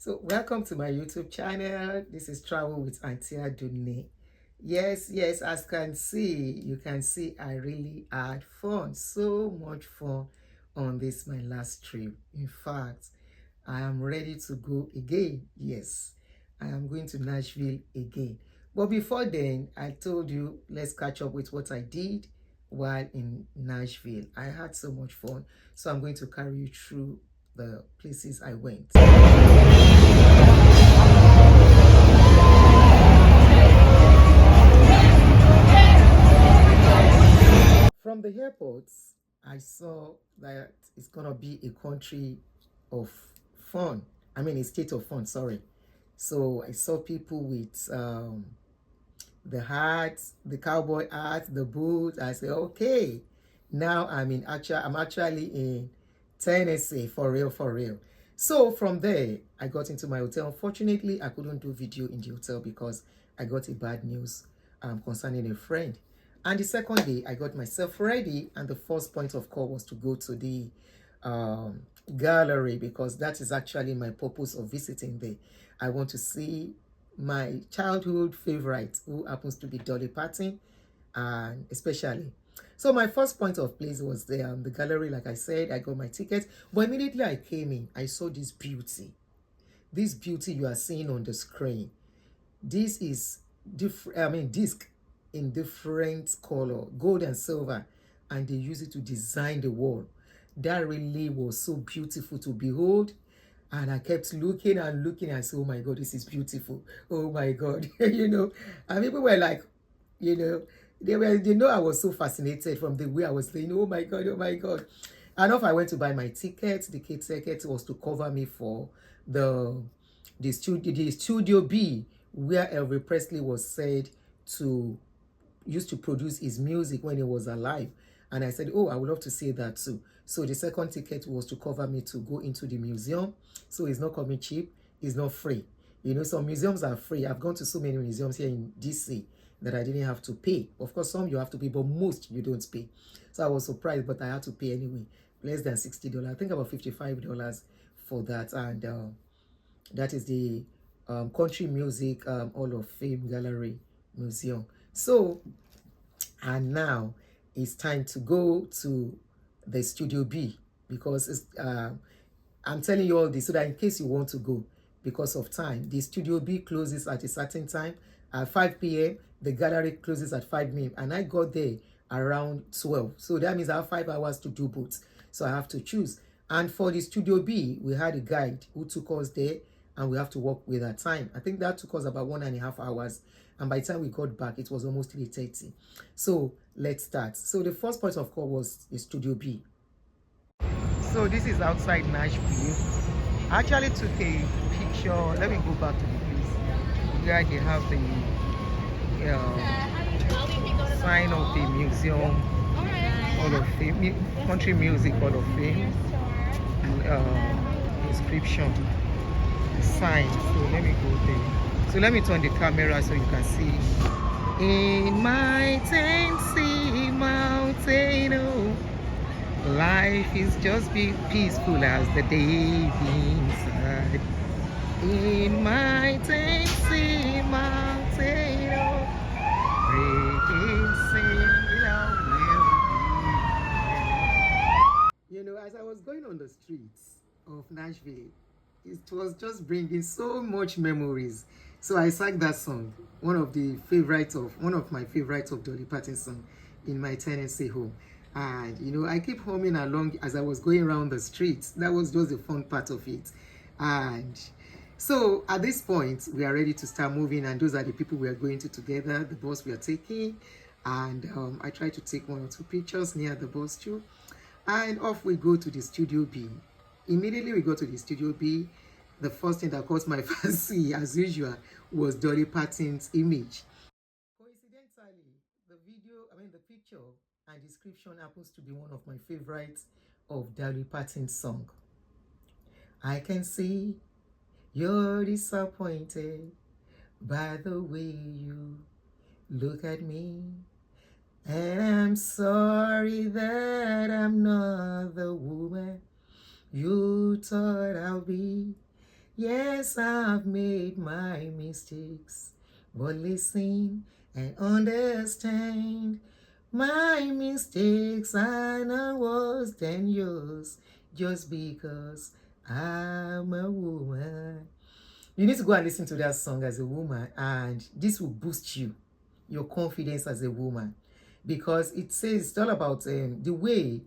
So welcome to my YouTube channel. This is Travel with Auntie Adunni. Yes, as you can see I really had fun, so much fun on this my last trip. In fact, I am ready to go again. Yes, I am going to Nashville again. But before then, I told you, let's catch up with what I did while in Nashville. I had so much fun, so I'm going to carry you through the places I went. From the airports, I saw that it's gonna be a country of fun. I mean, a state of fun. Sorry. So I saw people with the hats, the cowboy hat, the boots. I said, okay, now I'm actually in Tennessee for real, for real. So from there, I got into my hotel. Unfortunately, I couldn't do video in the hotel because I got a bad news concerning a friend. And the second day, I got myself ready, and the first point of call was to go to the um, gallery because that is actually my purpose of visiting there. I want to see my childhood favorite, who happens to be Dolly Parton, and especially. So my first point of place was the gallery. Like I said, I got my ticket, but immediately I came in, I saw this beauty you are seeing on the screen. This is different. I mean, disc in different color, gold and silver, and they use it to design the wall. That really was so beautiful to behold. And I kept looking and looking and said, oh my God, this is beautiful. Oh my God. And people were like, you know, they know I was so fascinated from the way I was saying, oh my God, oh my God. And if I went to buy my ticket, the ticket was to cover me for the studio B, where Elvis Presley was said to used to produce his music when he was alive. And I said, oh, I would love to see that too. So the second ticket was to cover me to go into the museum. So it's not coming cheap. It's not free. Some museums are free. I've gone to so many museums here in DC that I didn't have to pay. Of course, some you have to pay, but most you don't pay. So I was surprised, but I had to pay anyway. Less than $60. I think about $55 for that. And that is the Country Music Hall of Fame Gallery Museum. So, and now it's time to go to the Studio B because I'm telling you all this so that in case you want to go because of time, the Studio B closes at a certain time at 5 p.m. The gallery closes at 5 p.m. And I got there around 12. So that means I have 5 hours to do both. So I have to choose. And for the Studio B, we had a guide who took us there and we have to work with our time. I think that took us about 1.5 hours. And by the time we got back, it was almost 3:30. So let's start. So the first point of call was the Studio B. So this is outside Nashville. I actually took a picture. Let me go back to the place where they have the sign of the museum, Hall of Fame, Country Music Hall of Fame, inscription, sign. So let me go there. So let me turn the camera so you can see. In my Tennessee mountain, oh, life is just be peaceful as the day inside. In my Tennessee mountain, oh, breaking sail will be. As I was going on the streets of Nashville, it was just bringing so much memories. So I sang that song, one of my favorites of Dolly Parton song, in my Tennessee home. And I keep humming along as I was going around the streets. That was just the fun part of it. And so at this point, we are ready to start moving, and those are the people we are going to together, the bus we are taking. And I try to take 1 or 2 pictures near the bus too. And off we go to the Studio B. Immediately we go to the Studio B. The first thing that caught my fancy, as usual, was Dolly Parton's image. Coincidentally, the picture and description happens to be one of my favorites of Dolly Parton's song. I can see you're disappointed by the way you look at me. And I'm sorry that I'm not the woman you thought I'll be. Yes, I've made my mistakes, but listen and understand. My mistakes are not worse than yours, just because I'm a woman. You need to go and listen to that song as a woman, and this will boost you, your confidence as a woman, because it says it's all about the way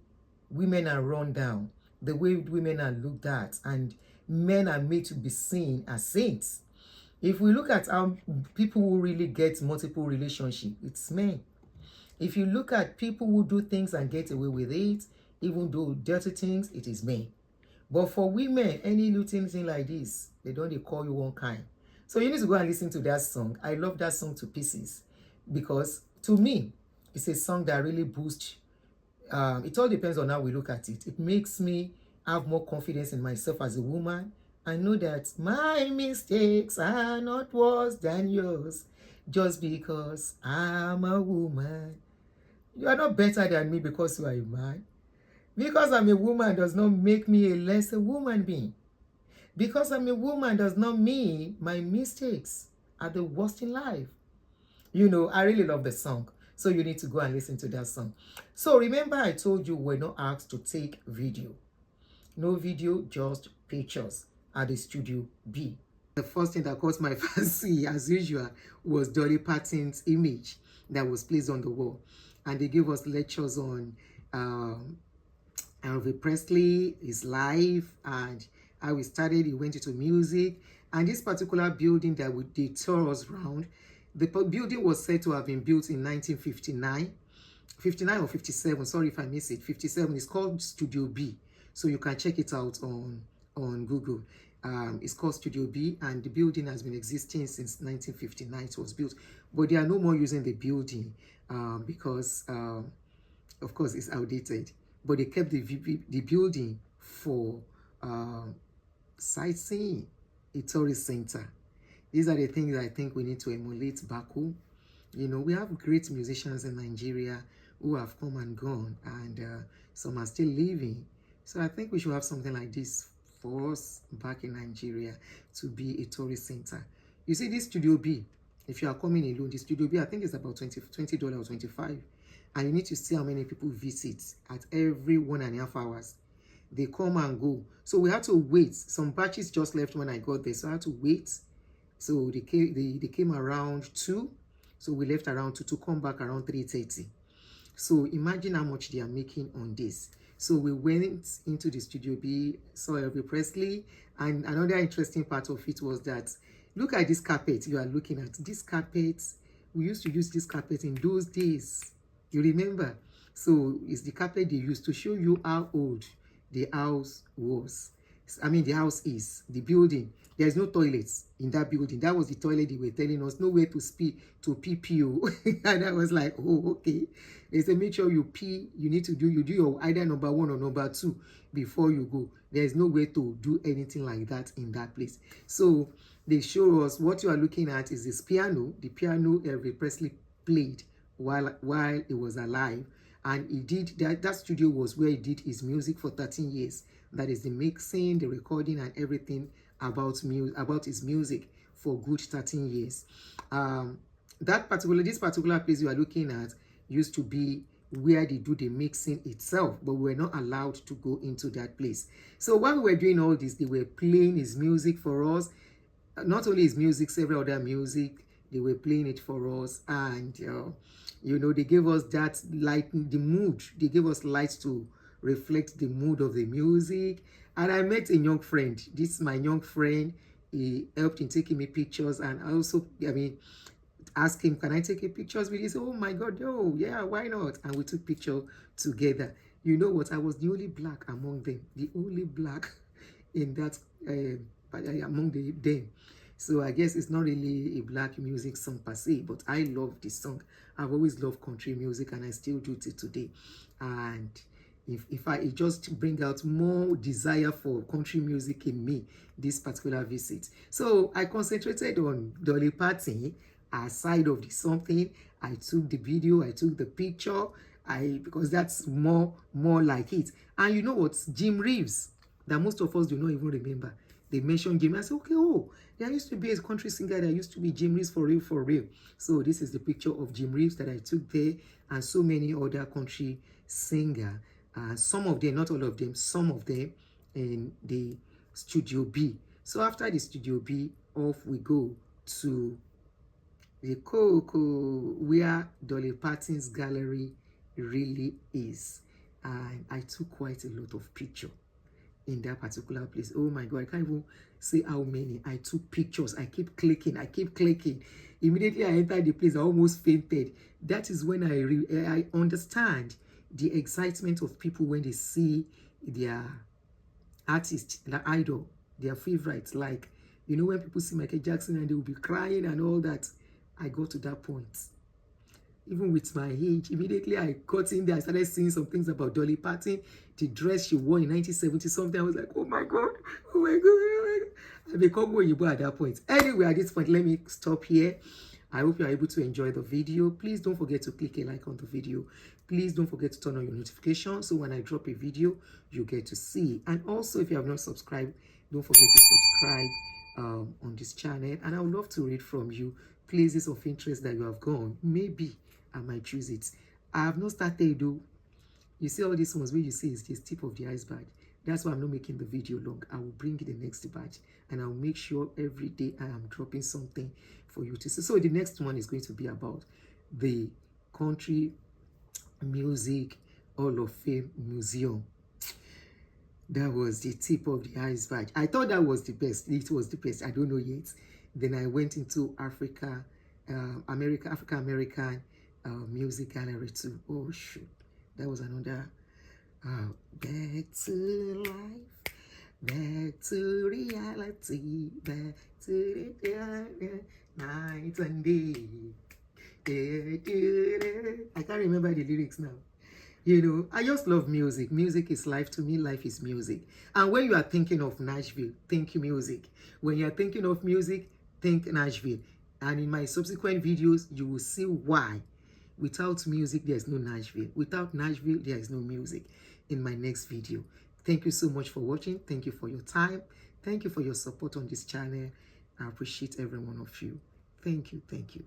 women are run down, the way women are looked at, and men are made to be seen as saints. If we look at how people who really get multiple relationships, it's men. If you look at people who do things and get away with it, even though dirty things, it is men. But for women, any little thing like this, they don't they call you one kind. So you need to go and listen to that song. I love that song to pieces because to me, it's a song that really boosts. It all depends on how we look at it. It makes me have more confidence in myself as a woman. I know that my mistakes are not worse than yours just because I'm a woman. You are not better than me because you are a man. Because I'm a woman does not make me a lesser woman being. Because I'm a woman does not mean my mistakes are the worst in life. You know, I really love the song. So you need to go and listen to that song. So remember I told you we're not asked to take video. No video, just pictures at the Studio B. The first thing that caught my fancy, as usual, was Dolly Parton's image that was placed on the wall. And they gave us lectures on Elvis Presley, his life, and how he started. He went into music. And this particular building that they tore us around, the building was said to have been built in 1959. 59 or 57, sorry if I miss it. 57. It's called Studio B. So you can check it out on Google. It's called Studio B, and the building has been existing since 1959. It was built, but they are no more using the building because, of course, it's outdated. But they kept the building for sightseeing, a tourist center. These are the things I think we need to emulate back home. You know, we have great musicians in Nigeria who have come and gone, and some are still living. So I think we should have something like this for us back in Nigeria to be a tourist center. You see, this Studio B, if you are coming alone, the Studio B, I think it's about $20 or 25. And you need to see how many people visit at every 1.5 hours. They come and go. So we had to wait. Some batches just left when I got there, so I had to wait. So they came around 2. So we left around 2 to come back around 3:30. So imagine how much they are making on this. So we went into the Studio B, saw Elvis Presley, and another interesting part of it was that, look at this carpet you are looking at. This carpet, we used to use this carpet in those days. You remember? So it's the carpet they used to show you how old the house was. I mean, the house is, the building. There's no toilets in that building. That was the toilet they were telling us. Nowhere to PPO. And I was like, oh, okay. They said, make sure you pee. You need to do your either number 1 or number 2 before you go. There's no way to do anything like that in that place. So they show us what you are looking at is this piano. The piano Elvis Presley played while he was alive. And he did that studio was where he did his music for 13 years. That is the mixing, the recording, and everything about his music for good 13 years. This particular place you are looking at used to be where they do the mixing itself, but we were not allowed to go into that place. So while we were doing all this, they were playing his music for us. Not only his music, several other music, they were playing it for us. And you know, they gave us that light, the mood. They gave us lights to reflect the mood of the music. And I met a young friend. This is my young friend. He helped in taking me pictures. And I also, asked him, can I take a pictures with you? He said, oh my God, no, yeah, why not? And we took picture together. You know what? I was the only black among them. The only black in that, among them. So I guess it's not really a black music song per se, but I love this song. I've always loved country music, and I still do it today. And if I just bring out more desire for country music in me, this particular visit. So I concentrated on Dolly Parton aside of the something. I took the video, I took the picture, because that's more like it. And you know what? Jim Reeves, that most of us do not even remember. they mentioned Jim. I said, okay, oh, there used to be a country singer. There used to be Jim Reeves, for real, for real. So this is the picture of Jim Reeves that I took there, and so many other country singer. Some of them, not all of them, some of them in the Studio B. So after the Studio B, off we go to the Coco, where Dolly Parton's gallery really is. And I took quite a lot of pictures in that particular place. Oh my God, I can't even say how many. I took pictures. I keep clicking. Immediately I entered the place, I almost fainted. That is when I understand the excitement of people when they see their artist, the idol, their favorites. Like, you know, when people see Michael Jackson and they will be crying and all that. I got to that point. Even with my age, immediately I got in there, I started seeing some things about Dolly Parton, the dress she wore in 1970 something. I was like, oh my God, oh my God, oh my God. I become Oyibo at that point. Anyway, at this point, let me stop here. I hope you are able to enjoy the video. Please don't forget to click a like on the video. Please don't forget to turn on your notifications so when I drop a video, you get to see. And also, if you have not subscribed, don't forget to subscribe on this channel. And I would love to read from you places of interest that you have gone. Maybe I might choose it. I have not started though. You see all these ones where you see is just tip of the iceberg. That's why I'm not making the video long. I will bring the next batch and I'll make sure every day I am dropping something for you to see. So the next one is going to be about the Country Music Hall of Fame Museum. That was the tip of the iceberg. I thought that was the best. It was the best. I don't know yet. Then I went into African American music gallery too. Oh shoot, that was another. Back to life, back to reality, back to the night and day. I can't remember the lyrics now. You know, I just love music. Music is life to me. Life is music. And when you are thinking of Nashville, think music. When you are thinking of music, think Nashville. And in my subsequent videos, you will see why. Without music, there is no Nashville. Without Nashville, there is no music. In my next video. Thank you so much for watching. Thank you for your time. Thank you for your support on this channel. I appreciate every one of you. Thank you. Thank you.